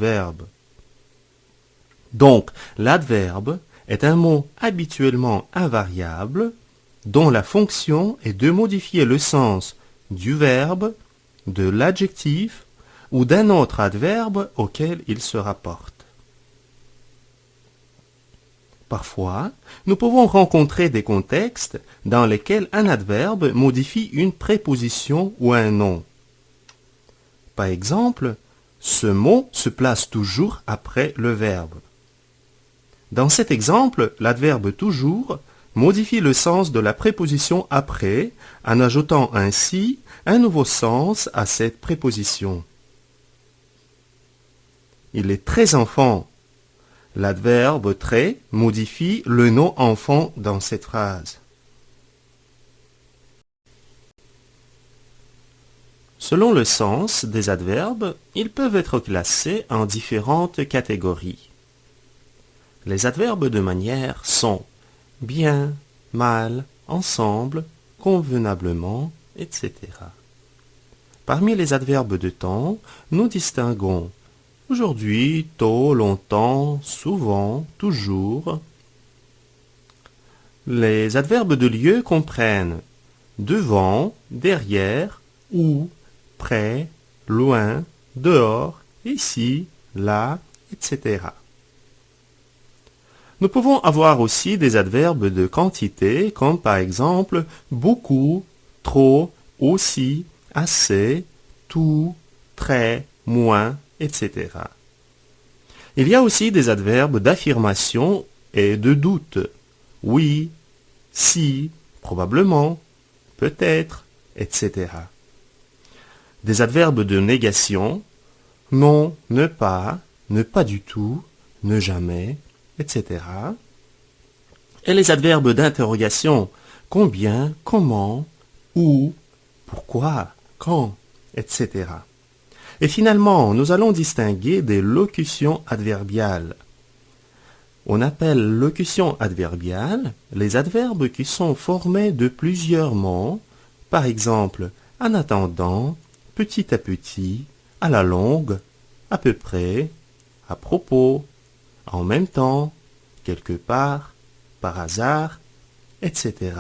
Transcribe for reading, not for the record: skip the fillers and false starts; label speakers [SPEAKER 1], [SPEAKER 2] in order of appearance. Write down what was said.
[SPEAKER 1] verbe. Donc, l'adverbe est un mot habituellement invariable dont la fonction est de modifier le sens du verbe, de l'adjectif ou d'un autre adverbe auquel il se rapporte. Parfois, nous pouvons rencontrer des contextes dans lesquels un adverbe modifie une préposition ou un nom. Par exemple, ce mot se place toujours après le verbe. Dans cet exemple, l'adverbe toujours modifie le sens de la préposition après en ajoutant ainsi un nouveau sens à cette préposition. Il est très enfant. L'adverbe très modifie le nom enfant dans cette phrase. Selon le sens des adverbes, ils peuvent être classés en différentes catégories. Les adverbes de manière sont bien, mal, ensemble, convenablement, etc. Parmi les adverbes de temps, nous distinguons aujourd'hui, tôt, longtemps, souvent, toujours. Les adverbes de lieu comprennent devant, derrière, où, près, loin, dehors, ici, là, etc. Nous pouvons avoir aussi des adverbes de quantité, comme par exemple beaucoup, trop, aussi, assez, tout, très, moins, etc. Il y a aussi des adverbes d'affirmation et de doute. Oui, si, probablement, peut-être, etc. Des adverbes de négation, non, ne pas du tout, ne jamais, etc. Et les adverbes d'interrogation, combien, comment, où, pourquoi, quand, etc. Et finalement, nous allons distinguer des locutions adverbiales. On appelle locution adverbiale les adverbes qui sont formés de plusieurs mots, par exemple, en attendant, petit à petit, à la longue, à peu près, à propos, en même temps, quelque part, par hasard, etc.